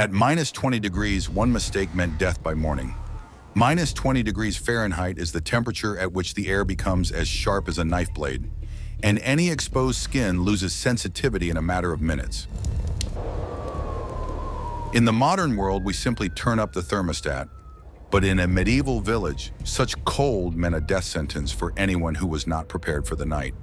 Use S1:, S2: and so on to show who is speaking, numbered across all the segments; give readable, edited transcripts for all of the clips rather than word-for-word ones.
S1: At minus 20 degrees, one mistake meant death by morning. Minus 20 degrees Fahrenheit is the temperature at which the air becomes as sharp as a knife blade, and any exposed skin loses sensitivity in a matter of minutes. In the modern world, we simply turn up the thermostat, but in a medieval village, such cold meant a death sentence for anyone who was not prepared for the night.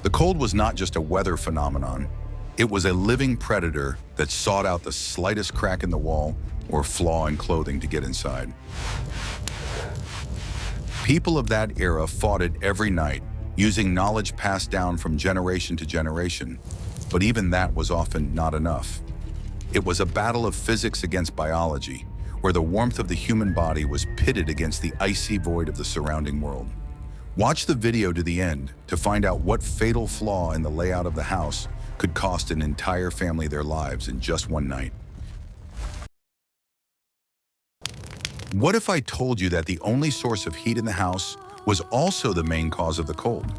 S1: The cold was not just a weather phenomenon. It was a living predator that sought out the slightest crack in the wall or flaw in clothing to get inside. People of that era fought it every night, using knowledge passed down from generation to generation, but even that was often not enough. It was a battle of physics against biology, where the warmth of the human body was pitted against the icy void of the surrounding world. Watch the video to the end to find out what fatal flaw in the layout of the house could cost an entire family their lives in just one night. What if I told you that the only source of heat in the house was also the main cause of the cold?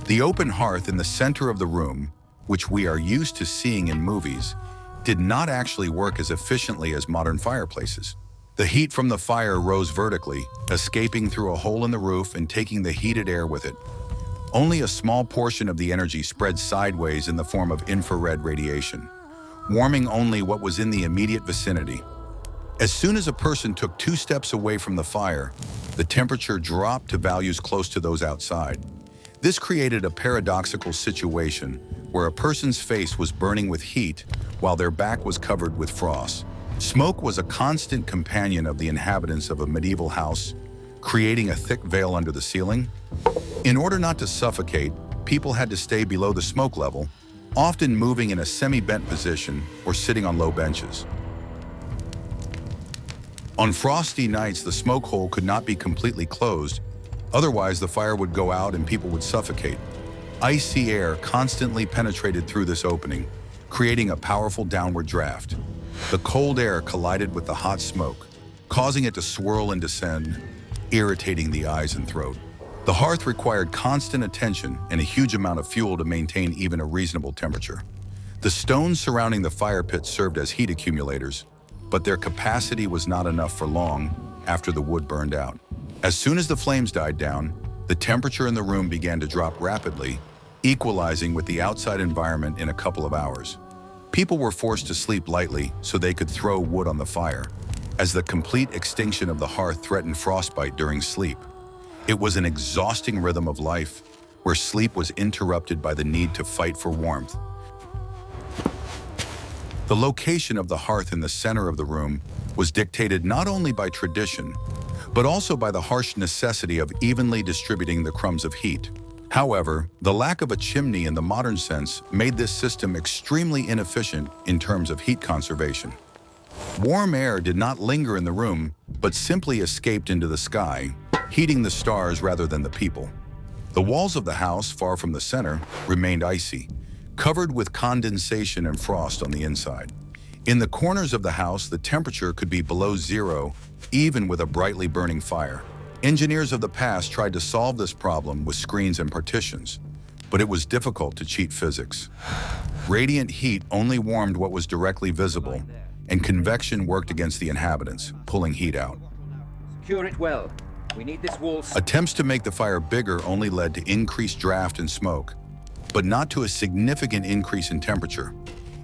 S1: The open hearth in the center of the room, which we are used to seeing in movies, did not actually work as efficiently as modern fireplaces. The heat from the fire rose vertically, escaping through a hole in the roof and taking the heated air with it. Only a small portion of the energy spread sideways in the form of infrared radiation, warming only what was in the immediate vicinity. As soon as a person took 2 steps away from the fire, the temperature dropped to values close to those outside. This created a paradoxical situation where a person's face was burning with heat while their back was covered with frost. Smoke was a constant companion of the inhabitants of a medieval house, creating a thick veil under the ceiling. In order not to suffocate, people had to stay below the smoke level, often moving in a semi-bent position or sitting on low benches. On frosty nights, the smoke hole could not be completely closed, otherwise the fire would go out and people would suffocate. Icy air constantly penetrated through this opening, creating a powerful downward draft. The cold air collided with the hot smoke, causing it to swirl and descend, irritating the eyes and throat. The hearth required constant attention and a huge amount of fuel to maintain even a reasonable temperature. The stones surrounding the fire pit served as heat accumulators, but their capacity was not enough for long after the wood burned out. As soon as the flames died down, the temperature in the room began to drop rapidly, equalizing with the outside environment in a couple of hours. People were forced to sleep lightly so they could throw wood on the fire, as the complete extinction of the hearth threatened frostbite during sleep. It was an exhausting rhythm of life, where sleep was interrupted by the need to fight for warmth. The location of the hearth in the center of the room was dictated not only by tradition, but also by the harsh necessity of evenly distributing the crumbs of heat. However, the lack of a chimney in the modern sense made this system extremely inefficient in terms of heat conservation. Warm air did not linger in the room, but simply escaped into the sky, heating the stars rather than the people. The walls of the house, far from the center, remained icy, covered with condensation and frost on the inside. In the corners of the house, the temperature could be below zero, even with a brightly burning fire. Engineers of the past tried to solve this problem with screens and partitions, but it was difficult to cheat physics. Radiant heat only warmed what was directly visible, and convection worked against the inhabitants, pulling heat out.
S2: Secure it well. We need this wall.
S1: Attempts to make the fire bigger only led to increased draft and smoke, but not to a significant increase in temperature.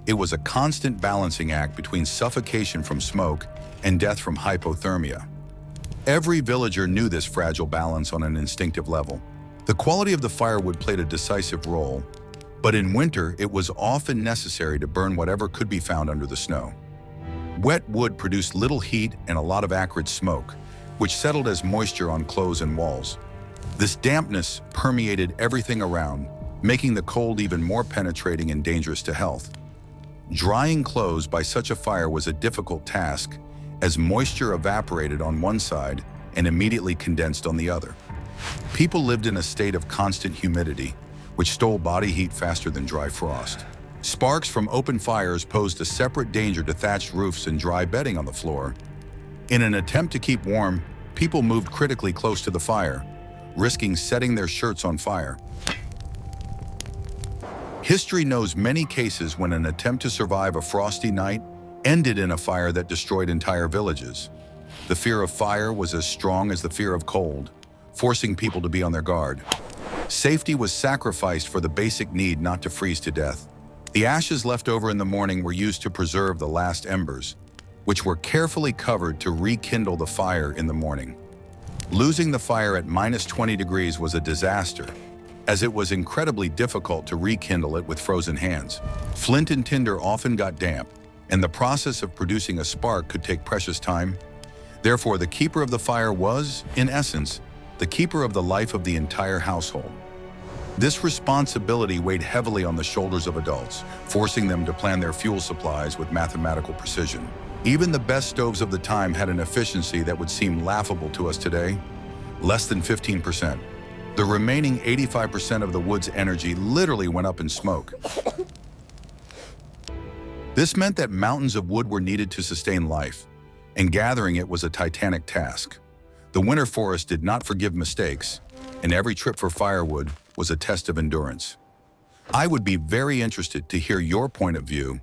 S1: It was a constant balancing act between suffocation from smoke and death from hypothermia. Every villager knew this fragile balance on an instinctive level. The quality of the firewood played a decisive role, but in winter it was often necessary to burn whatever could be found under the snow. Wet wood produced little heat and a lot of acrid smoke, which settled as moisture on clothes and walls. This dampness permeated everything around, making the cold even more penetrating and dangerous to health. Drying clothes by such a fire was a difficult task, as moisture evaporated on one side and immediately condensed on the other. People lived in a state of constant humidity, which stole body heat faster than dry frost. Sparks from open fires posed a separate danger to thatched roofs and dry bedding on the floor. In an attempt to keep warm, people moved critically close to the fire, risking setting their shirts on fire. History knows many cases when an attempt to survive a frosty night ended in a fire that destroyed entire villages. The fear of fire was as strong as the fear of cold, forcing people to be on their guard. Safety was sacrificed for the basic need not to freeze to death. The ashes left over in the morning were used to preserve the last embers, which were carefully covered to rekindle the fire in the morning. Losing the fire at -20 degrees was a disaster, as it was incredibly difficult to rekindle it with frozen hands. Flint and tinder often got damp, and the process of producing a spark could take precious time. Therefore, the keeper of the fire was, in essence, the keeper of the life of the entire household. This responsibility weighed heavily on the shoulders of adults, forcing them to plan their fuel supplies with mathematical precision. Even the best stoves of the time had an efficiency that would seem laughable to us today, less than 15%. The remaining 85% of the wood's energy literally went up in smoke. This meant that mountains of wood were needed to sustain life, and gathering it was a titanic task. The winter forest did not forgive mistakes, and every trip for firewood was a test of endurance. I would be very interested to hear your point of view.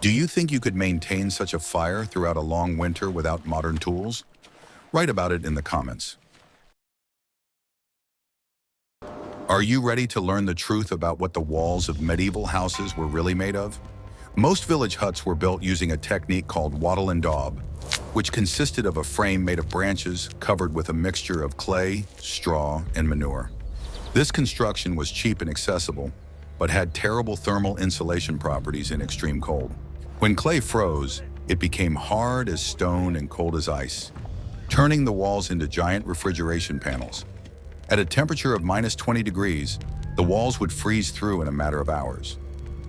S1: Do you think you could maintain such a fire throughout a long winter without modern tools? Write about it in the comments. Are you ready to learn the truth about what the walls of medieval houses were really made of? Most village huts were built using a technique called wattle-and-daub, which consisted of a frame made of branches covered with a mixture of clay, straw, and manure. This construction was cheap and accessible, but had terrible thermal insulation properties in extreme cold. When clay froze, it became hard as stone and cold as ice, turning the walls into giant refrigeration panels. At a temperature of -20 degrees, the walls would freeze through in a matter of hours.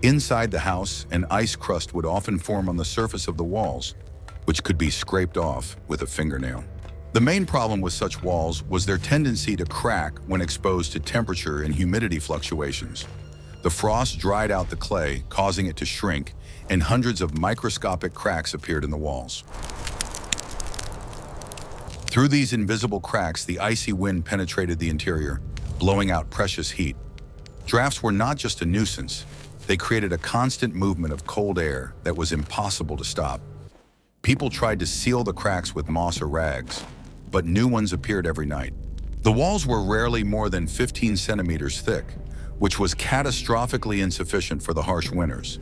S1: Inside the house, an ice crust would often form on the surface of the walls, which could be scraped off with a fingernail. The main problem with such walls was their tendency to crack when exposed to temperature and humidity fluctuations. The frost dried out the clay, causing it to shrink, and hundreds of microscopic cracks appeared in the walls. Through these invisible cracks, the icy wind penetrated the interior, blowing out precious heat. Drafts were not just a nuisance. They created a constant movement of cold air that was impossible to stop. People tried to seal the cracks with moss or rags, but new ones appeared every night. The walls were rarely more than 15 centimeters thick, which was catastrophically insufficient for the harsh winters.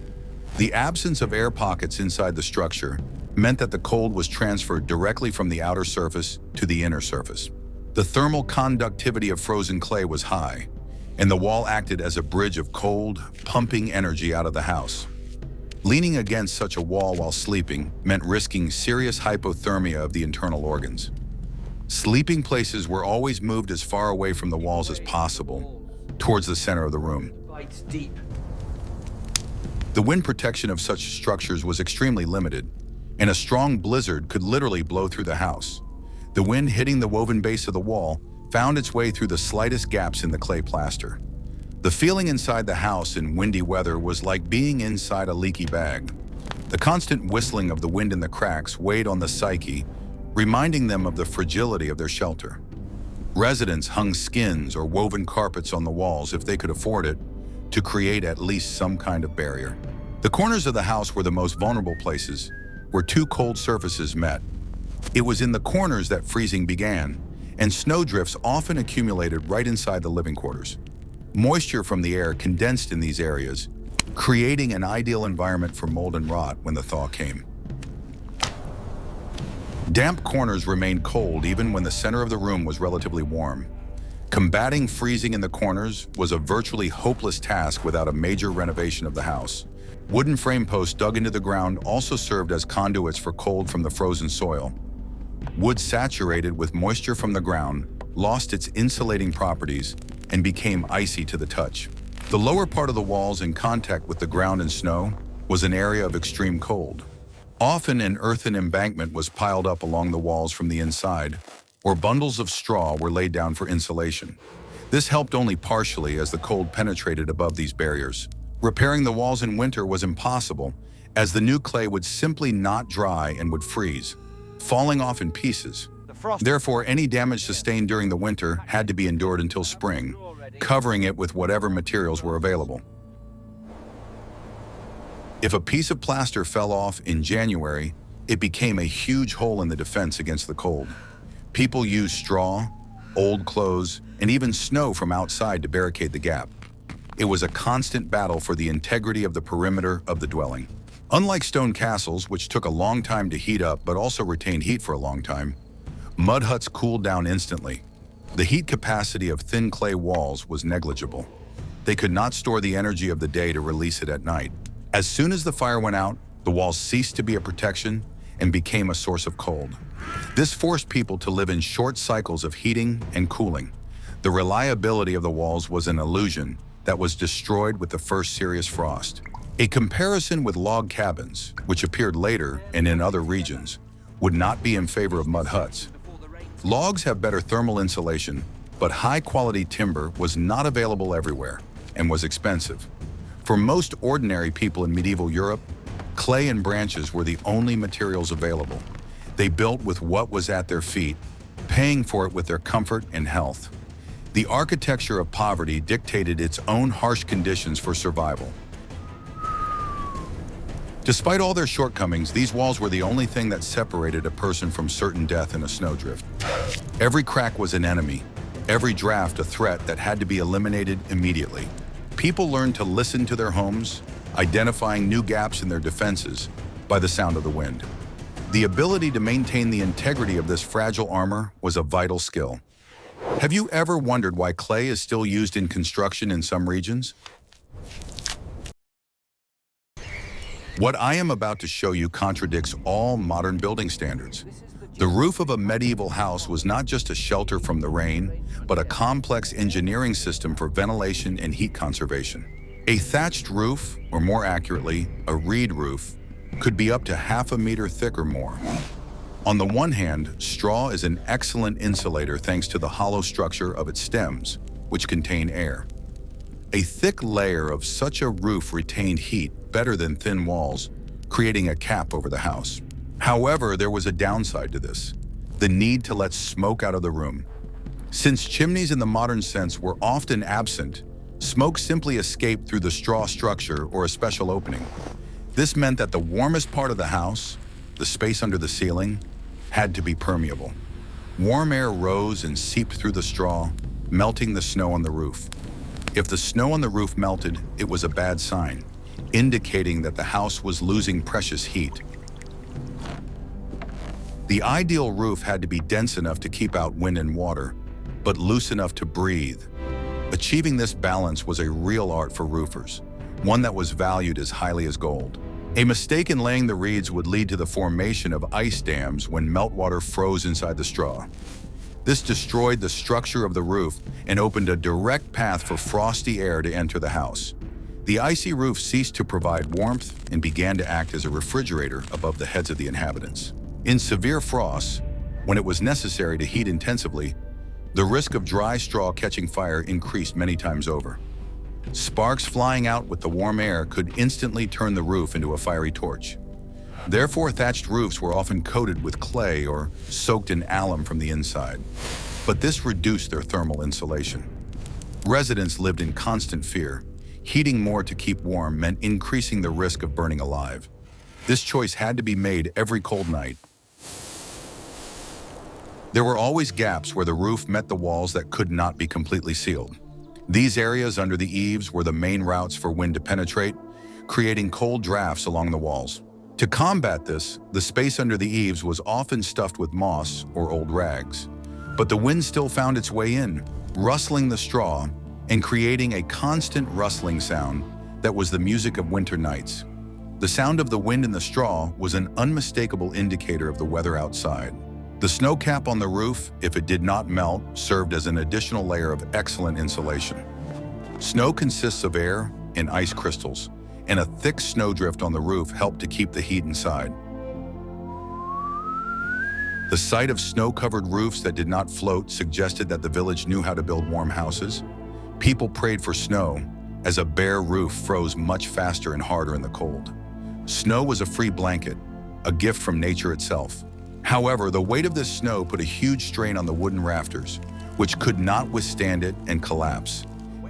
S1: The absence of air pockets inside the structure meant that the cold was transferred directly from the outer surface to the inner surface. The thermal conductivity of frozen clay was high, and the wall acted as a bridge of cold, pumping energy out of the house. Leaning against such a wall while sleeping meant risking serious hypothermia of the internal organs. Sleeping places were always moved as far away from the walls as possible, towards the center of the room.
S2: Bites deep.
S1: The wind protection of such structures was extremely limited, and a strong blizzard could literally blow through the house. The wind hitting the woven base of the wall found its way through the slightest gaps in the clay plaster. The feeling inside the house in windy weather was like being inside a leaky bag. The constant whistling of the wind in the cracks weighed on the psyche, reminding them of the fragility of their shelter. Residents hung skins or woven carpets on the walls if they could afford it, to create at least some kind of barrier. The corners of the house were the most vulnerable places, where two cold surfaces met. It was in the corners that freezing began, and snowdrifts often accumulated right inside the living quarters. Moisture from the air condensed in these areas, creating an ideal environment for mold and rot when the thaw came. Damp corners remained cold even when the center of the room was relatively warm. Combating freezing in the corners was a virtually hopeless task without a major renovation of the house. Wooden frame posts dug into the ground also served as conduits for cold from the frozen soil. Wood saturated with moisture from the ground lost its insulating properties and became icy to the touch. The lower part of the walls in contact with the ground and snow was an area of extreme cold. Often an earthen embankment was piled up along the walls from the inside, or bundles of straw were laid down for insulation. This helped only partially as the cold penetrated above these barriers. Repairing the walls in winter was impossible, as the new clay would simply not dry and would freeze, falling off in pieces. Therefore, any damage sustained during the winter had to be endured until spring, covering it with whatever materials were available. If a piece of plaster fell off in January, it became a huge hole in the defense against the cold. People used straw, old clothes, and even snow from outside to barricade the gap. It was a constant battle for the integrity of the perimeter of the dwelling. Unlike stone castles, which took a long time to heat up but also retained heat for a long time, mud huts cooled down instantly. The heat capacity of thin clay walls was negligible. They could not store the energy of the day to release it at night. As soon as the fire went out, the walls ceased to be a protection and became a source of cold. This forced people to live in short cycles of heating and cooling. The reliability of the walls was an illusion that was destroyed with the first serious frost. A comparison with log cabins, which appeared later and in other regions, would not be in favor of mud huts. Logs have better thermal insulation, but high-quality timber was not available everywhere and was expensive. For most ordinary people in medieval Europe, clay and branches were the only materials available. They built with what was at their feet, paying for it with their comfort and health. The architecture of poverty dictated its own harsh conditions for survival. Despite all their shortcomings, these walls were the only thing that separated a person from certain death in a snowdrift. Every crack was an enemy, every draft a threat that had to be eliminated immediately. People learned to listen to their homes, identifying new gaps in their defenses by the sound of the wind. The ability to maintain the integrity of this fragile armor was a vital skill. Have you ever wondered why clay is still used in construction in some regions? What I am about to show you contradicts all modern building standards. The roof of a medieval house was not just a shelter from the rain, but a complex engineering system for ventilation and heat conservation. A thatched roof, or more accurately, a reed roof, could be up to half a meter thick or more. On the one hand, straw is an excellent insulator thanks to the hollow structure of its stems, which contain air. A thick layer of such a roof retained heat better than thin walls, creating a cap over the house. However, there was a downside to this: the need to let smoke out of the room. Since chimneys in the modern sense were often absent, smoke simply escaped through the straw structure or a special opening. This meant that the warmest part of the house, the space under the ceiling, had to be permeable. Warm air rose and seeped through the straw, melting the snow on the roof. If the snow on the roof melted, it was a bad sign, indicating that the house was losing precious heat. The ideal roof had to be dense enough to keep out wind and water, but loose enough to breathe. Achieving this balance was a real art for roofers, one that was valued as highly as gold. A mistake in laying the reeds would lead to the formation of ice dams when meltwater froze inside the straw. This destroyed the structure of the roof and opened a direct path for frosty air to enter the house. The icy roof ceased to provide warmth and began to act as a refrigerator above the heads of the inhabitants. In severe frosts, when it was necessary to heat intensively, the risk of dry straw catching fire increased many times over. Sparks flying out with the warm air could instantly turn the roof into a fiery torch. Therefore, thatched roofs were often coated with clay or soaked in alum from the inside. But this reduced their thermal insulation. Residents lived in constant fear. Heating more to keep warm meant increasing the risk of burning alive. This choice had to be made every cold night. There were always gaps where the roof met the walls that could not be completely sealed. These areas under the eaves were the main routes for wind to penetrate, creating cold drafts along the walls. To combat this, the space under the eaves was often stuffed with moss or old rags. But the wind still found its way in, rustling the straw and creating a constant rustling sound that was the music of winter nights. The sound of the wind in the straw was an unmistakable indicator of the weather outside. The snow cap on the roof, if it did not melt, served as an additional layer of excellent insulation. Snow consists of air and ice crystals, and a thick snowdrift on the roof helped to keep the heat inside. The sight of snow-covered roofs that did not float suggested that the village knew how to build warm houses. People prayed for snow, as a bare roof froze much faster and harder in the cold. Snow was a free blanket, a gift from nature itself. However, the weight of this snow put a huge strain on the wooden rafters, which could not withstand it and collapse.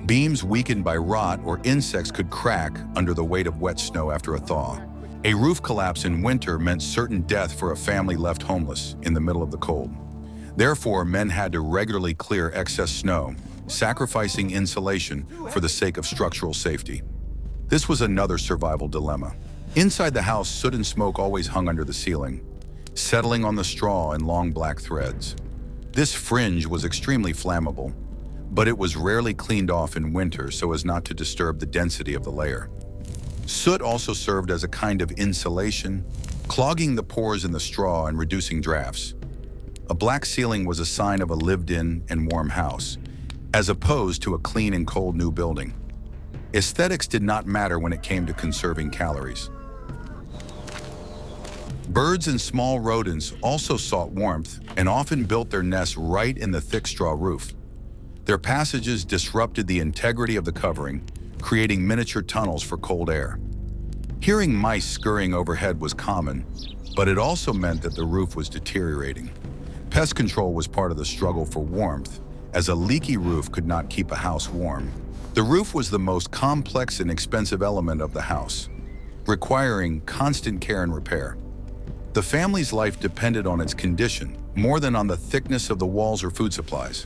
S1: Beams weakened by rot or insects could crack under the weight of wet snow after a thaw. A roof collapse in winter meant certain death for a family left homeless in the middle of the cold. Therefore, men had to regularly clear excess snow, sacrificing insulation for the sake of structural safety. This was another survival dilemma. Inside the house, soot and smoke always hung under the ceiling, settling on the straw in long black threads. This fringe was extremely flammable, but it was rarely cleaned off in winter so as not to disturb the density of the layer. Soot also served as a kind of insulation, clogging the pores in the straw and reducing drafts. A black ceiling was a sign of a lived-in and warm house, as opposed to a clean and cold new building. Aesthetics did not matter when it came to conserving calories. Birds and small rodents also sought warmth and often built their nests right in the thick straw roof. Their passages disrupted the integrity of the covering, creating miniature tunnels for cold air. Hearing mice scurrying overhead was common, but it also meant that the roof was deteriorating. Pest control was part of the struggle for warmth, as a leaky roof could not keep a house warm. The roof was the most complex and expensive element of the house, requiring constant care and repair. The family's life depended on its condition, more than on the thickness of the walls or food supplies.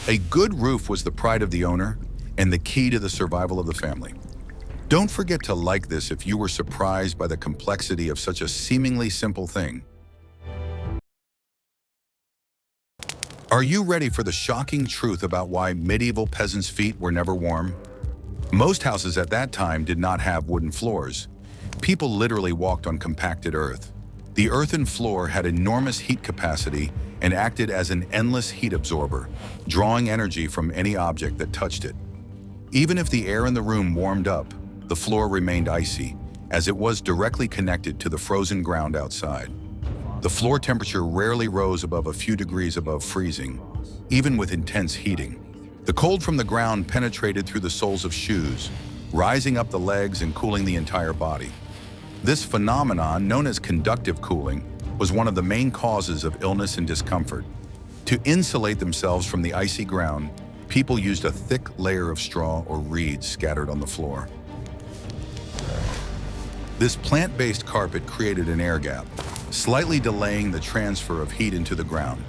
S1: A good roof was the pride of the owner and the key to the survival of the family. Don't forget to like this if you were surprised by the complexity of such a seemingly simple thing. Are you ready for the shocking truth about why medieval peasants' feet were never warm? Most houses at that time did not have wooden floors. People literally walked on compacted earth. The earthen floor had enormous heat capacity and acted as an endless heat absorber, drawing energy from any object that touched it. Even if the air in the room warmed up, the floor remained icy, as it was directly connected to the frozen ground outside. The floor temperature rarely rose above a few degrees above freezing, even with intense heating. The cold from the ground penetrated through the soles of shoes, rising up the legs and cooling the entire body. This phenomenon, known as conductive cooling, was one of the main causes of illness and discomfort. To insulate themselves from the icy ground, people used a thick layer of straw or reeds scattered on the floor. This plant-based carpet created an air gap, slightly delaying the transfer of heat into the ground.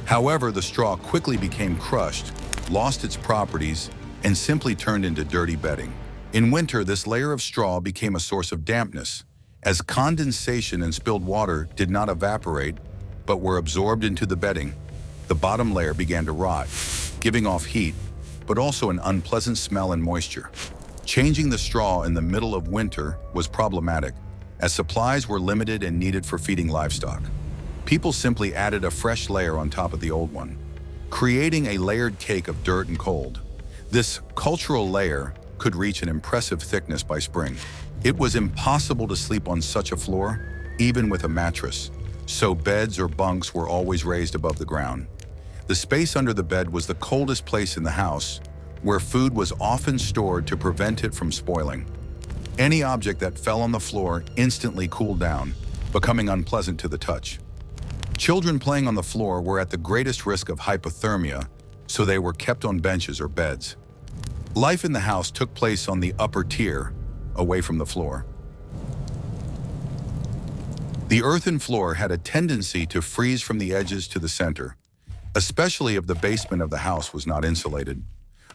S1: However, the straw quickly became crushed, lost its properties, and simply turned into dirty bedding. In winter, this layer of straw became a source of dampness, as condensation and spilled water did not evaporate, but were absorbed into the bedding. The bottom layer began to rot, giving off heat, but also an unpleasant smell and moisture. Changing the straw in the middle of winter was problematic, as supplies were limited and needed for feeding livestock. People simply added a fresh layer on top of the old one, creating a layered cake of dirt and cold. This cultural layer could reach an impressive thickness by spring. It was impossible to sleep on such a floor, even with a mattress, so beds or bunks were always raised above the ground. The space under the bed was the coldest place in the house, where food was often stored to prevent it from spoiling. Any object that fell on the floor instantly cooled down, becoming unpleasant to the touch. Children playing on the floor were at the greatest risk of hypothermia, so they were kept on benches or beds. Life in the house took place on the upper tier, away from the floor. The earthen floor had a tendency to freeze from the edges to the center, especially if the basement of the house was not insulated.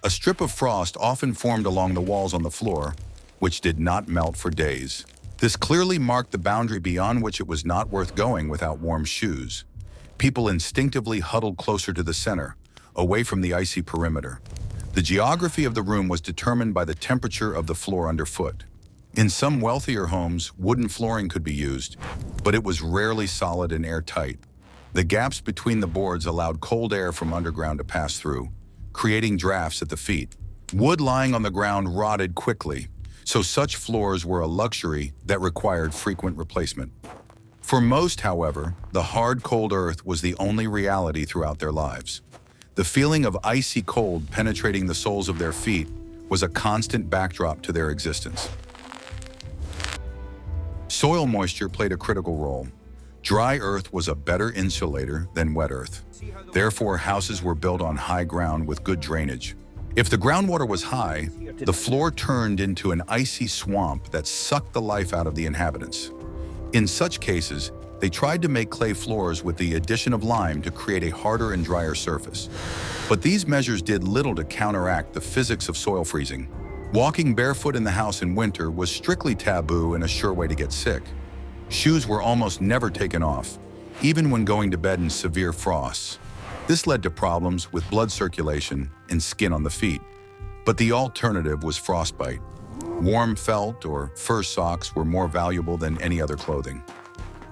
S1: A strip of frost often formed along the walls on the floor, which did not melt for days. This clearly marked the boundary beyond which it was not worth going without warm shoes. People instinctively huddled closer to the center, away from the icy perimeter. The geography of the room was determined by the temperature of the floor underfoot. In some wealthier homes, wooden flooring could be used, but it was rarely solid and airtight. The gaps between the boards allowed cold air from underground to pass through, creating drafts at the feet. Wood lying on the ground rotted quickly, so such floors were a luxury that required frequent replacement. For most, however, the hard, cold earth was the only reality throughout their lives. The feeling of icy cold penetrating the soles of their feet was a constant backdrop to their existence. Soil moisture played a critical role. Dry earth was a better insulator than wet earth. Therefore, houses were built on high ground with good drainage. If the groundwater was high, the floor turned into an icy swamp that sucked the life out of the inhabitants. In such cases, they tried to make clay floors with the addition of lime to create a harder and drier surface. But these measures did little to counteract the physics of soil freezing. Walking barefoot in the house in winter was strictly taboo and a sure way to get sick. Shoes were almost never taken off, even when going to bed in severe frosts. This led to problems with blood circulation and skin on the feet. But the alternative was frostbite. Warm felt or fur socks were more valuable than any other clothing.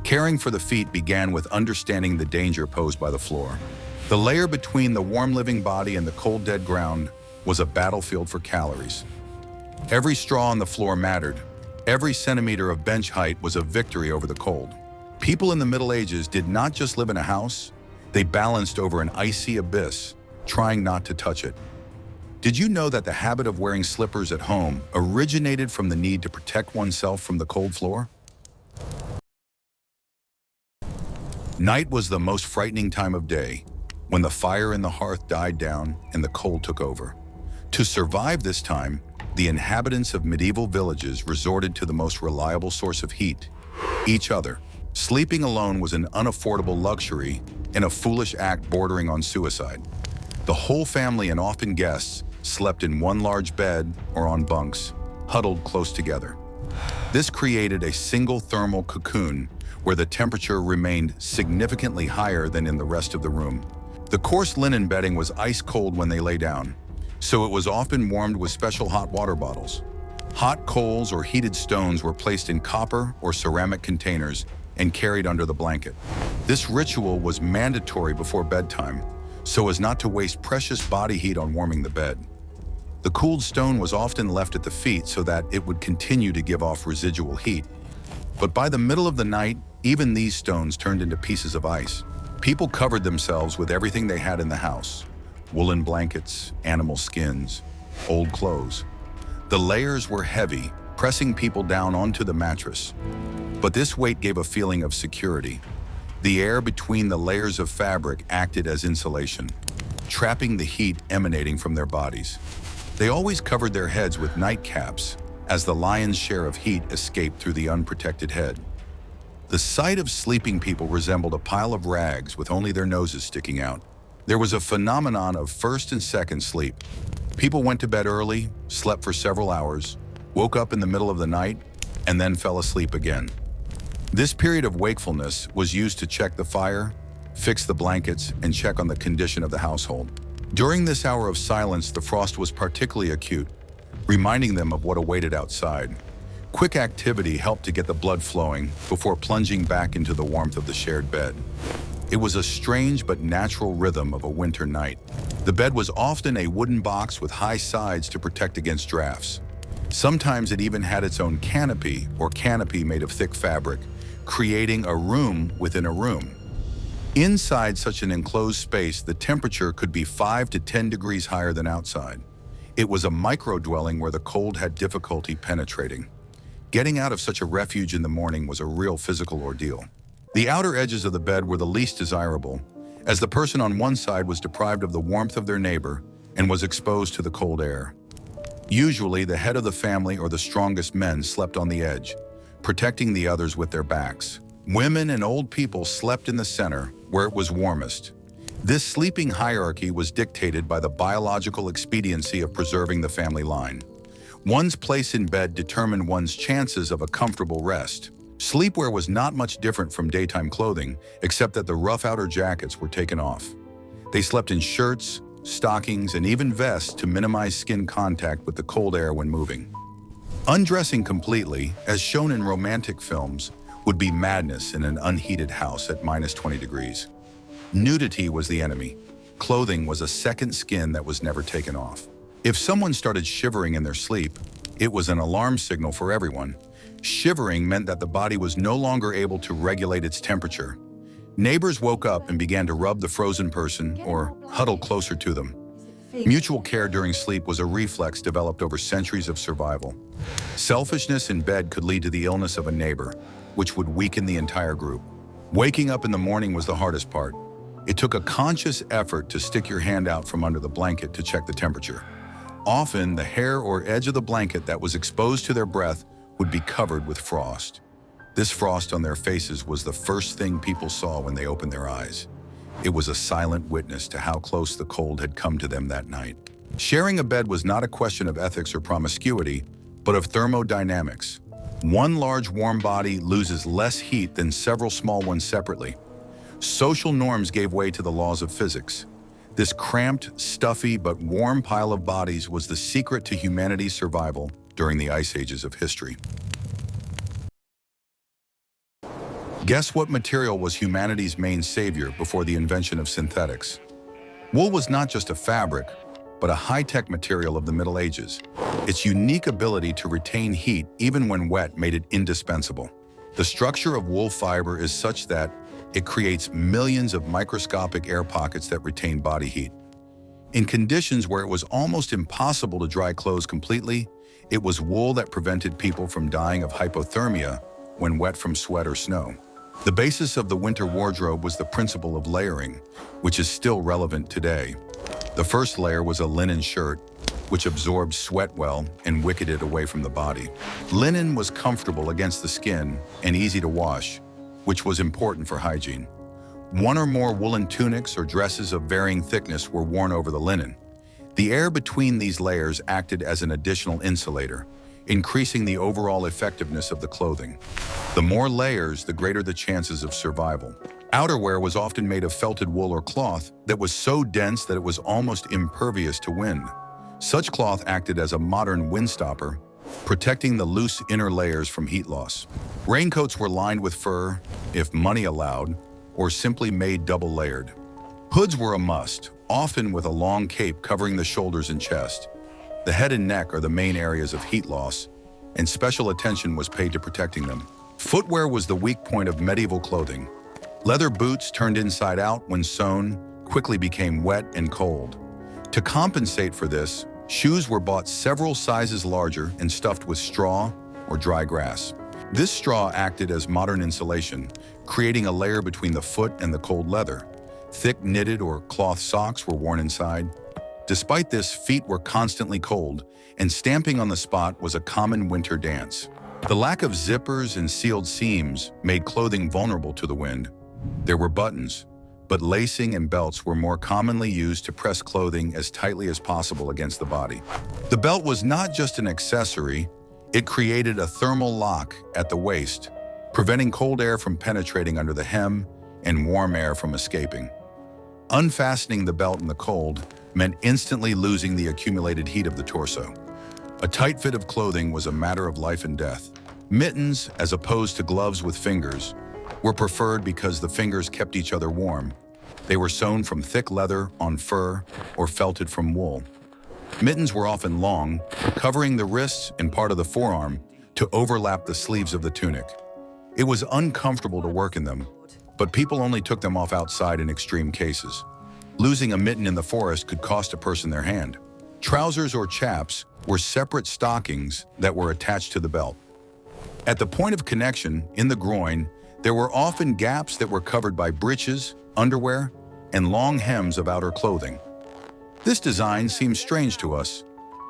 S1: Caring for the feet began with understanding the danger posed by the floor. The layer between the warm living body and the cold dead ground was a battlefield for calories. Every straw on the floor mattered. Every centimeter of bench height was a victory over the cold. People in the Middle Ages did not just live in a house, they balanced over an icy abyss, trying not to touch it. Did you know that the habit of wearing slippers at home originated from the need to protect oneself from the cold floor? Night was the most frightening time of day, when the fire in the hearth died down and the cold took over. To survive this time, the inhabitants of medieval villages resorted to the most reliable source of heat, each other. Sleeping alone was an unaffordable luxury and a foolish act bordering on suicide. The whole family and often guests slept in one large bed or on bunks, huddled close together. This created a single thermal cocoon where the temperature remained significantly higher than in the rest of the room. The coarse linen bedding was ice cold when they lay down, so it was often warmed with special hot water bottles. Hot coals or heated stones were placed in copper or ceramic containers and carried under the blanket. This ritual was mandatory before bedtime, so as not to waste precious body heat on warming the bed. The cooled stone was often left at the feet so that it would continue to give off residual heat. But by the middle of the night, even these stones turned into pieces of ice. People covered themselves with everything they had in the house: woolen blankets, animal skins, old clothes. The layers were heavy, pressing people down onto the mattress. But this weight gave a feeling of security. The air between the layers of fabric acted as insulation, trapping the heat emanating from their bodies. They always covered their heads with nightcaps, as the lion's share of heat escaped through the unprotected head. The sight of sleeping people resembled a pile of rags with only their noses sticking out. There was a phenomenon of first and second sleep. People went to bed early, slept for several hours, woke up in the middle of the night, and then fell asleep again. This period of wakefulness was used to check the fire, fix the blankets, and check on the condition of the household. During this hour of silence, the frost was particularly acute, reminding them of what awaited outside. Quick activity helped to get the blood flowing before plunging back into the warmth of the shared bed. It was a strange but natural rhythm of a winter night. The bed was often a wooden box with high sides to protect against drafts. Sometimes it even had its own canopy or canopy made of thick fabric, creating a room within a room. Inside such an enclosed space, the temperature could be 5 to 10 degrees higher than outside. It was a micro-dwelling where the cold had difficulty penetrating. Getting out of such a refuge in the morning was a real physical ordeal. The outer edges of the bed were the least desirable, as the person on one side was deprived of the warmth of their neighbor and was exposed to the cold air. Usually, the head of the family or the strongest men slept on the edge, protecting the others with their backs. Women and old people slept in the center, where it was warmest. This sleeping hierarchy was dictated by the biological expediency of preserving the family line. One's place in bed determined one's chances of a comfortable rest. Sleepwear was not much different from daytime clothing, except that the rough outer jackets were taken off. They slept in shirts, stockings, and even vests to minimize skin contact with the cold air when moving. Undressing completely, as shown in romantic films, would be madness in an unheated house at -20 degrees. Nudity was the enemy. Clothing was a second skin that was never taken off. If someone started shivering in their sleep, it was an alarm signal for everyone. Shivering meant that the body was no longer able to regulate its temperature. Neighbors woke up and began to rub the frozen person or huddle closer to them. Mutual care during sleep was a reflex developed over centuries of survival. Selfishness in bed could lead to the illness of a neighbor, which would weaken the entire group. Waking up in the morning was the hardest part. It took a conscious effort to stick your hand out from under the blanket to check the temperature. Often, the hair or edge of the blanket that was exposed to their breath would be covered with frost. This frost on their faces was the first thing people saw when they opened their eyes. It was a silent witness to how close the cold had come to them that night. Sharing a bed was not a question of ethics or promiscuity, but of thermodynamics. One large warm body loses less heat than several small ones separately. Social norms gave way to the laws of physics. This cramped, stuffy, but warm pile of bodies was the secret to humanity's survival during the ice ages of history. Guess what material was humanity's main savior before the invention of synthetics? Wool was not just a fabric, but a high-tech material of the Middle Ages. Its unique ability to retain heat even when wet made it indispensable. The structure of wool fiber is such that it creates millions of microscopic air pockets that retain body heat. In conditions where it was almost impossible to dry clothes completely, it was wool that prevented people from dying of hypothermia when wet from sweat or snow. The basis of the winter wardrobe was the principle of layering, which is still relevant today. The first layer was a linen shirt, which absorbed sweat well and wicketed it away from the body. Linen was comfortable against the skin and easy to wash, which was important for hygiene. One or more woolen tunics or dresses of varying thickness were worn over the linen. The air between these layers acted as an additional insulator, increasing the overall effectiveness of the clothing. The more layers, the greater the chances of survival. Outerwear was often made of felted wool or cloth that was so dense that it was almost impervious to wind. Such cloth acted as a modern windstopper, protecting the loose inner layers from heat loss. Raincoats were lined with fur, if money allowed, or simply made double-layered. Hoods were a must, often with a long cape covering the shoulders and chest. The head and neck are the main areas of heat loss, and special attention was paid to protecting them. Footwear was the weak point of medieval clothing. Leather boots turned inside out when sewn quickly became wet and cold. To compensate for this, shoes were bought several sizes larger and stuffed with straw or dry grass. This straw acted as modern insulation, creating a layer between the foot and the cold leather. Thick knitted or cloth socks were worn inside. Despite this, feet were constantly cold, and stamping on the spot was a common winter dance. The lack of zippers and sealed seams made clothing vulnerable to the wind. There were buttons, but lacing and belts were more commonly used to press clothing as tightly as possible against the body. The belt was not just an accessory, it created a thermal lock at the waist, preventing cold air from penetrating under the hem and warm air from escaping. Unfastening the belt in the cold meant instantly losing the accumulated heat of the torso. A tight fit of clothing was a matter of life and death. Mittens, as opposed to gloves with fingers, were preferred because the fingers kept each other warm. They were sewn from thick leather on fur or felted from wool. Mittens were often long, covering the wrists and part of the forearm to overlap the sleeves of the tunic. It was uncomfortable to work in them, but people only took them off outside in extreme cases. Losing a mitten in the forest could cost a person their hand. Trousers or chaps were separate stockings that were attached to the belt. At the point of connection, in the groin, there were often gaps that were covered by breeches, underwear, and long hems of outer clothing. This design seems strange to us,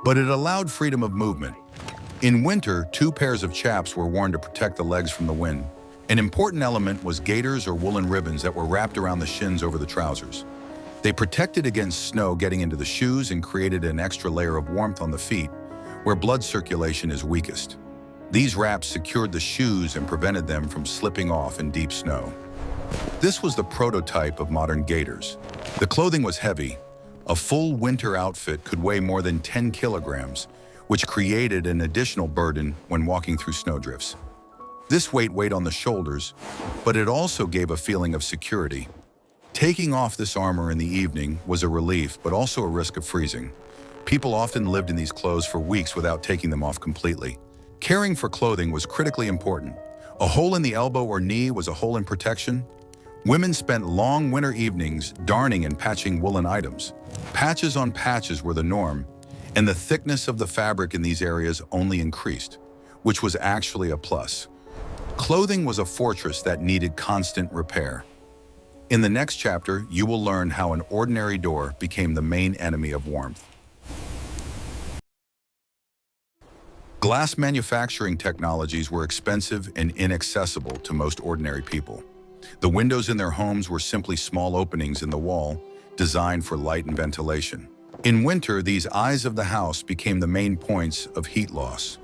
S1: but it allowed freedom of movement. In winter, 2 pairs of chaps were worn to protect the legs from the wind. An important element was gaiters or woolen ribbons that were wrapped around the shins over the trousers. They protected against snow getting into the shoes and created an extra layer of warmth on the feet, where blood circulation is weakest. These wraps secured the shoes and prevented them from slipping off in deep snow. This was the prototype of modern gaiters. The clothing was heavy. A full winter outfit could weigh more than 10 kilograms, which created an additional burden when walking through snowdrifts. This weight weighed on the shoulders, but it also gave a feeling of security. Taking off this armor in the evening was a relief, but also a risk of freezing. People often lived in these clothes for weeks without taking them off completely. Caring for clothing was critically important. A hole in the elbow or knee was a hole in protection. Women spent long winter evenings darning and patching woolen items. Patches on patches were the norm, and the thickness of the fabric in these areas only increased, which was actually a plus. Clothing was a fortress that needed constant repair. In the next chapter, you will learn how an ordinary door became the main enemy of warmth. Glass manufacturing technologies were expensive and inaccessible to most ordinary people. The windows in their homes were simply small openings in the wall, designed for light and ventilation. In winter, these eyes of the house became the main points of heat loss.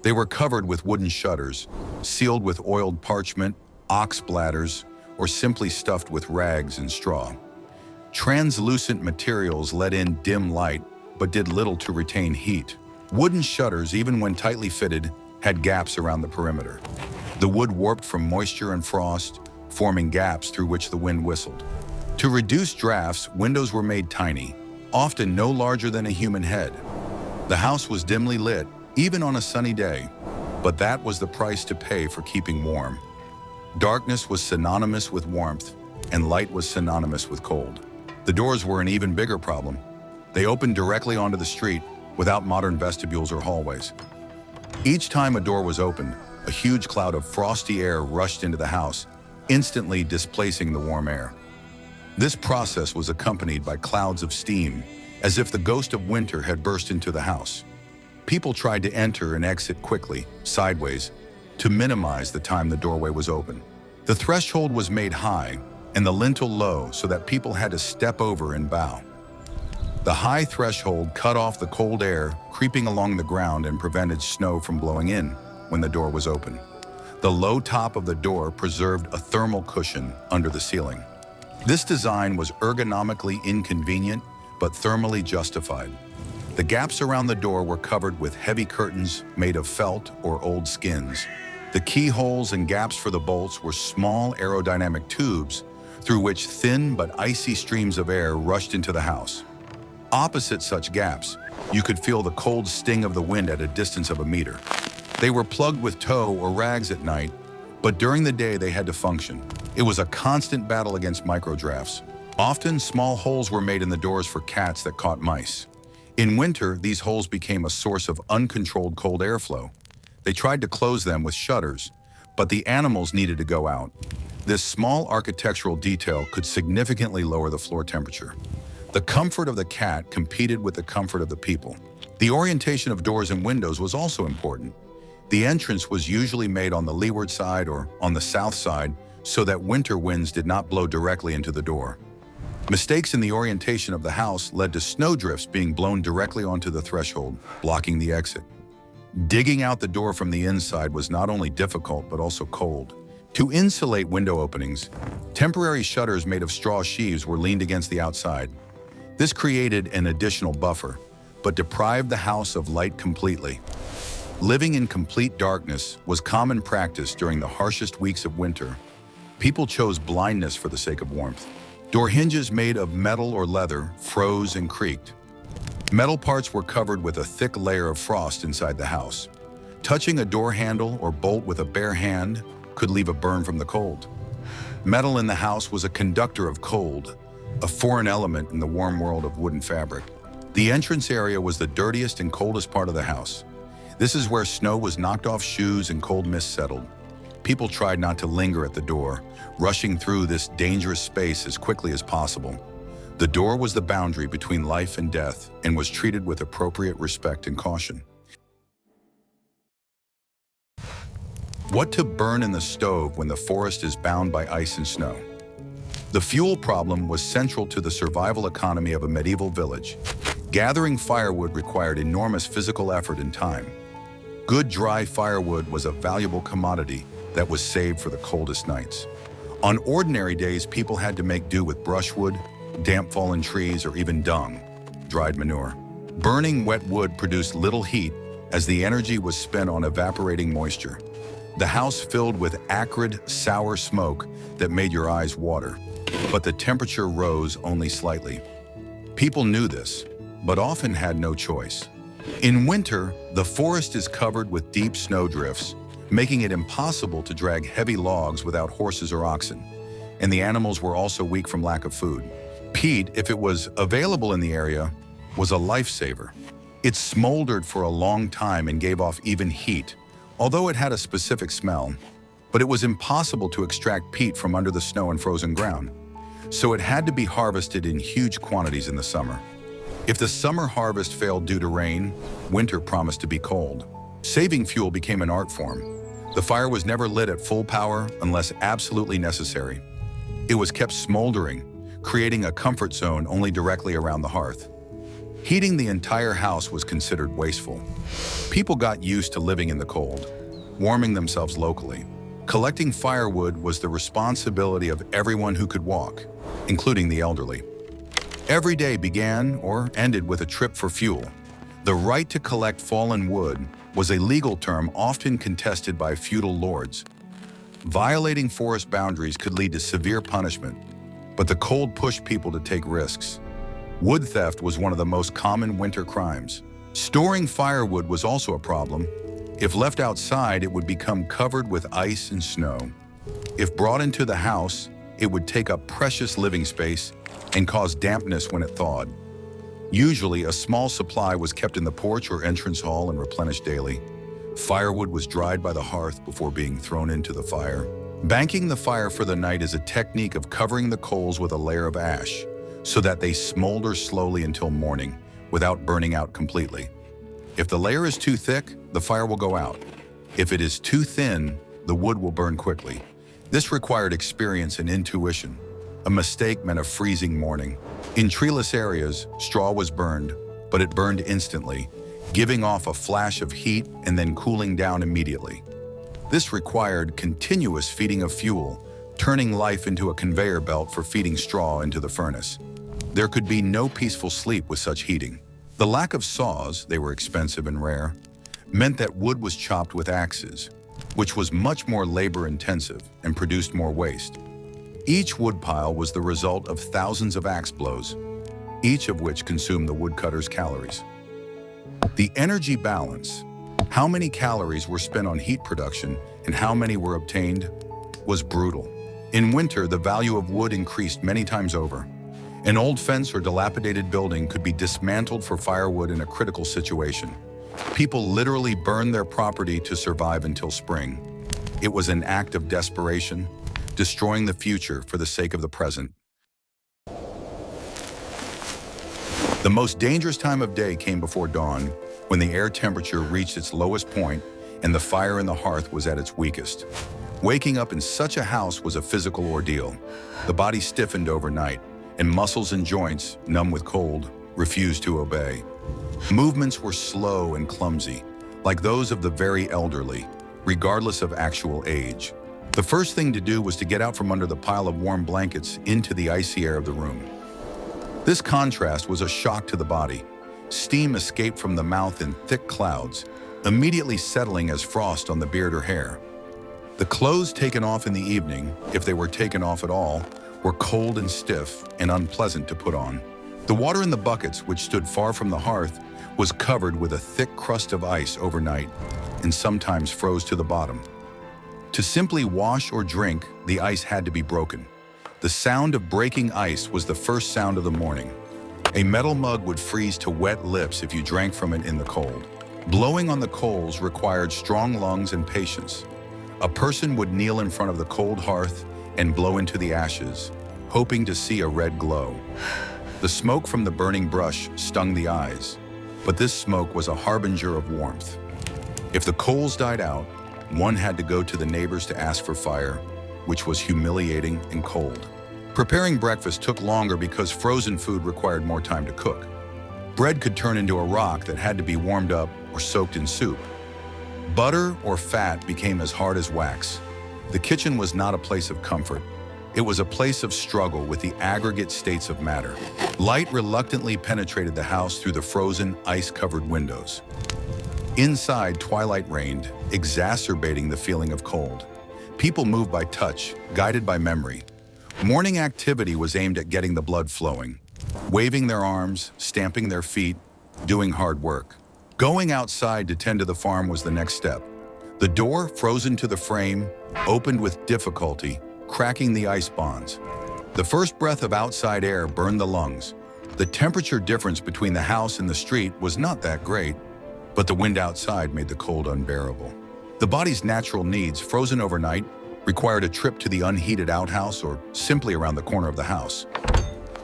S1: They were covered with wooden shutters, sealed with oiled parchment, ox bladders, or simply stuffed with rags and straw. Translucent materials let in dim light, but did little to retain heat. Wooden shutters, even when tightly fitted, had gaps around the perimeter. The wood warped from moisture and frost, forming gaps through which the wind whistled. To reduce drafts, windows were made tiny, often no larger than a human head. The house was dimly lit, even on a sunny day, but that was the price to pay for keeping warm. Darkness was synonymous with warmth, and light was synonymous with cold. The doors were an even bigger problem. They opened directly onto the street, without modern vestibules or hallways. Each time a door was opened, a huge cloud of frosty air rushed into the house, instantly displacing the warm air. This process was accompanied by clouds of steam, as if the ghost of winter had burst into the house. People tried to enter and exit quickly, sideways, to minimize the time the doorway was open. The threshold was made high and the lintel low so that people had to step over and bow. The high threshold cut off the cold air creeping along the ground and prevented snow from blowing in when the door was open. The low top of the door preserved a thermal cushion under the ceiling. This design was ergonomically inconvenient, but thermally justified. The gaps around the door were covered with heavy curtains made of felt or old skins. The keyholes and gaps for the bolts were small aerodynamic tubes through which thin but icy streams of air rushed into the house. Opposite such gaps, you could feel the cold sting of the wind at a distance of a meter. They were plugged with tow or rags at night, but during the day they had to function. It was a constant battle against microdrafts. Often, small holes were made in the doors for cats that caught mice. In winter, these holes became a source of uncontrolled cold airflow. They tried to close them with shutters, but the animals needed to go out. This small architectural detail could significantly lower the floor temperature. The comfort of the cat competed with the comfort of the people. The orientation of doors and windows was also important. The entrance was usually made on the leeward side or on the south side so that winter winds did not blow directly into the door. Mistakes in the orientation of the house led to snowdrifts being blown directly onto the threshold, blocking the exit. Digging out the door from the inside was not only difficult but also cold. To insulate window openings, temporary shutters made of straw sheaves were leaned against the outside. This created an additional buffer, but deprived the house of light completely. Living in complete darkness was common practice during the harshest weeks of winter. People chose blindness for the sake of warmth. Door hinges made of metal or leather froze and creaked. Metal parts were covered with a thick layer of frost inside the house. Touching a door handle or bolt with a bare hand could leave a burn from the cold. Metal in the house was a conductor of cold, a foreign element in the warm world of wooden fabric. The entrance area was the dirtiest and coldest part of the house. This is where snow was knocked off shoes and cold mist settled. People tried not to linger at the door, rushing through this dangerous space as quickly as possible. The door was the boundary between life and death and was treated with appropriate respect and caution. What to burn in the stove when the forest is bound by ice and snow? The fuel problem was central to the survival economy of a medieval village. Gathering firewood required enormous physical effort and time. Good dry firewood was a valuable commodity that was saved for the coldest nights. On ordinary days, people had to make do with brushwood, damp fallen trees, or even dung, dried manure. Burning wet wood produced little heat as the energy was spent on evaporating moisture. The house filled with acrid, sour smoke that made your eyes water, but the temperature rose only slightly. People knew this, but often had no choice. In winter, the forest is covered with deep snowdrifts, making it impossible to drag heavy logs without horses or oxen, and the animals were also weak from lack of food. Peat, if it was available in the area, was a lifesaver. It smoldered for a long time and gave off even heat, although it had a specific smell, but it was impossible to extract peat from under the snow and frozen ground, so it had to be harvested in huge quantities in the summer. If the summer harvest failed due to rain, winter promised to be cold. Saving fuel became an art form. The fire was never lit at full power unless absolutely necessary. It was kept smoldering, creating a comfort zone only directly around the hearth. Heating the entire house was considered wasteful. People got used to living in the cold, warming themselves locally. Collecting firewood was the responsibility of everyone who could walk, including the elderly. Every day began or ended with a trip for fuel. The right to collect fallen wood was a legal term often contested by feudal lords. Violating forest boundaries could lead to severe punishment, but the cold pushed people to take risks. Wood theft was one of the most common winter crimes. Storing firewood was also a problem. If left outside, it would become covered with ice and snow. If brought into the house, it would take up precious living space and cause dampness when it thawed. Usually, a small supply was kept in the porch or entrance hall and replenished daily. Firewood was dried by the hearth before being thrown into the fire. Banking the fire for the night is a technique of covering the coals with a layer of ash so that they smolder slowly until morning without burning out completely. If the layer is too thick, the fire will go out. If it is too thin, the wood will burn quickly. This required experience and intuition. A mistake meant a freezing morning. In treeless areas, straw was burned, but it burned instantly, giving off a flash of heat and then cooling down immediately. This required continuous feeding of fuel, turning life into a conveyor belt for feeding straw into the furnace. There could be no peaceful sleep with such heating. The lack of saws, they were expensive and rare, meant that wood was chopped with axes, which was much more labor-intensive and produced more waste. Each wood pile was the result of thousands of axe blows, each of which consumed the woodcutter's calories. The energy balance, how many calories were spent on heat production and how many were obtained, was brutal. In winter, the value of wood increased many times over. An old fence or dilapidated building could be dismantled for firewood in a critical situation. People literally burned their property to survive until spring. It was an act of desperation, destroying the future for the sake of the present. The most dangerous time of day came before dawn, when the air temperature reached its lowest point and the fire in the hearth was at its weakest. Waking up in such a house was a physical ordeal. The body stiffened overnight, and muscles and joints, numb with cold, refused to obey. Movements were slow and clumsy, like those of the very elderly, regardless of actual age. The first thing to do was to get out from under the pile of warm blankets into the icy air of the room. This contrast was a shock to the body. Steam escaped from the mouth in thick clouds, immediately settling as frost on the beard or hair. The clothes taken off in the evening, if they were taken off at all, were cold and stiff and unpleasant to put on. The water in the buckets, which stood far from the hearth, was covered with a thick crust of ice overnight and sometimes froze to the bottom. To simply wash or drink, the ice had to be broken. The sound of breaking ice was the first sound of the morning. A metal mug would freeze to wet lips if you drank from it in the cold. Blowing on the coals required strong lungs and patience. A person would kneel in front of the cold hearth and blow into the ashes, hoping to see a red glow. The smoke from the burning brush stung the eyes, but this smoke was a harbinger of warmth. If the coals died out, one had to go to the neighbors to ask for fire, which was humiliating and cold. Preparing breakfast took longer because frozen food required more time to cook. Bread could turn into a rock that had to be warmed up or soaked in soup. Butter or fat became as hard as wax. The kitchen was not a place of comfort. It was a place of struggle with the aggregate states of matter. Light reluctantly penetrated the house through the frozen, ice-covered windows. Inside, twilight reigned, exacerbating the feeling of cold. People moved by touch, guided by memory. Morning activity was aimed at getting the blood flowing, waving their arms, stamping their feet, doing hard work. Going outside to tend to the farm was the next step. The door, frozen to the frame, opened with difficulty, cracking the ice bonds. The first breath of outside air burned the lungs. The temperature difference between the house and the street was not that great, but the wind outside made the cold unbearable. The body's natural needs, frozen overnight, required a trip to the unheated outhouse or simply around the corner of the house.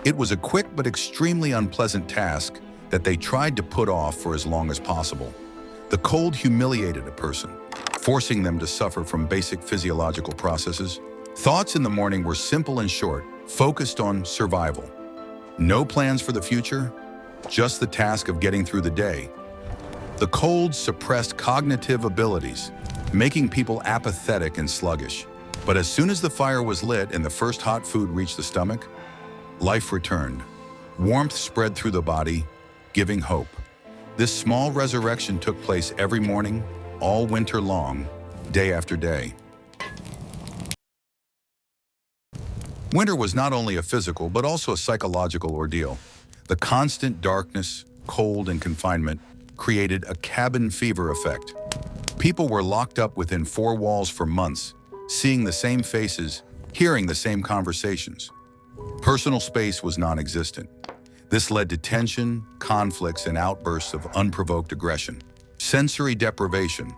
S1: It was a quick but extremely unpleasant task that they tried to put off for as long as possible. The cold humiliated a person, forcing them to suffer from basic physiological processes. Thoughts in the morning were simple and short, focused on survival. No plans for the future, just the task of getting through the day. The cold suppressed cognitive abilities, making people apathetic and sluggish. But as soon as the fire was lit and the first hot food reached the stomach, life returned. Warmth spread through the body, giving hope. This small resurrection took place every morning, all winter long, day after day. Winter was not only a physical, but also a psychological ordeal. The constant darkness, cold, and confinement created a cabin fever effect. People were locked up within four walls for months, seeing the same faces, hearing the same conversations. Personal space was non-existent. This led to tension, conflicts, and outbursts of unprovoked aggression. Sensory deprivation,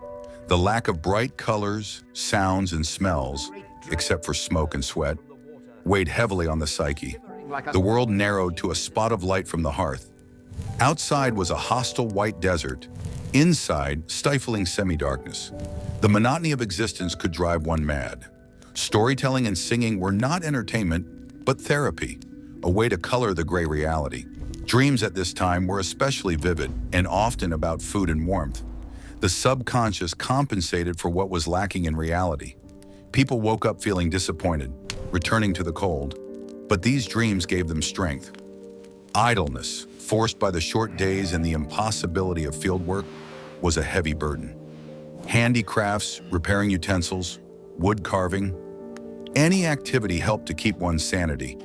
S1: the lack of bright colors, sounds, and smells, except for smoke and sweat, weighed heavily on the psyche. The world narrowed to a spot of light from the hearth. Outside was a hostile white desert. Inside, stifling semi-darkness. The monotony of existence could drive one mad. Storytelling and singing were not entertainment, but therapy, a way to color the gray reality. Dreams at this time were especially vivid and often about food and warmth. The subconscious compensated for what was lacking in reality. People woke up feeling disappointed, returning to the cold, but these dreams gave them strength. Idleness, forced by the short days and the impossibility of field work, was a heavy burden. Handicrafts, repairing utensils, wood carving, any activity helped to keep one's sanity.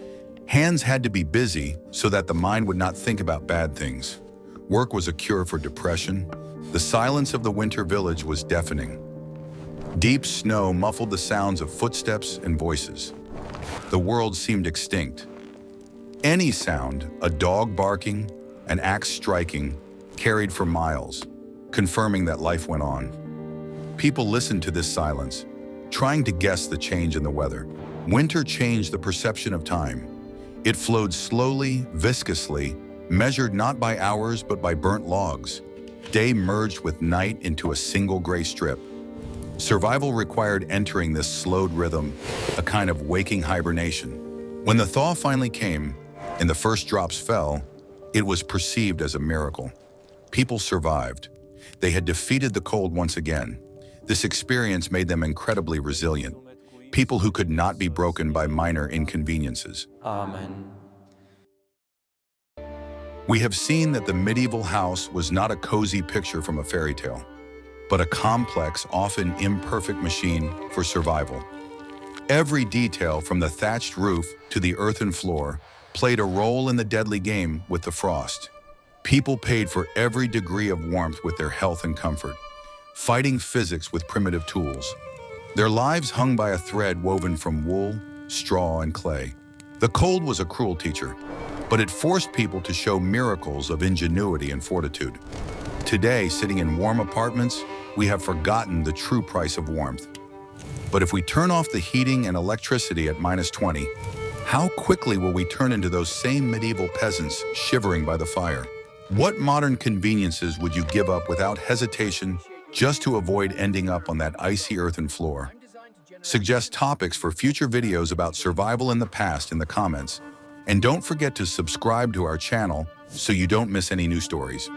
S1: Hands had to be busy so that the mind would not think about bad things. Work was a cure for depression. The silence of the winter village was deafening. Deep snow muffled the sounds of footsteps and voices. The world seemed extinct. Any sound, a dog barking, an axe striking, carried for miles, confirming that life went on. People listened to this silence, trying to guess the change in the weather. Winter changed the perception of time. It flowed slowly, viscously, measured not by hours but by burnt logs. Day merged with night into a single gray strip. Survival required entering this slowed rhythm, a kind of waking hibernation. When the thaw finally came and the first drops fell, it was perceived as a miracle. People survived. They had defeated the cold once again. This experience made them incredibly resilient, people who could not be broken by minor inconveniences.
S3: Amen.
S1: We have seen that the medieval house was not a cozy picture from a fairy tale, but a complex, often imperfect machine for survival. Every detail from the thatched roof to the earthen floor played a role in the deadly game with the frost. People paid for every degree of warmth with their health and comfort, fighting physics with primitive tools. Their lives hung by a thread woven from wool, straw, and clay. The cold was a cruel teacher, but it forced people to show miracles of ingenuity and fortitude. Today, sitting in warm apartments, we have forgotten the true price of warmth. But if we turn off the heating and electricity at -20, how quickly will we turn into those same medieval peasants shivering by the fire? What modern conveniences would you give up without hesitation just to avoid ending up on that icy earthen floor? Suggest topics for future videos about survival in the past in the comments. And don't forget to subscribe to our channel so you don't miss any new stories.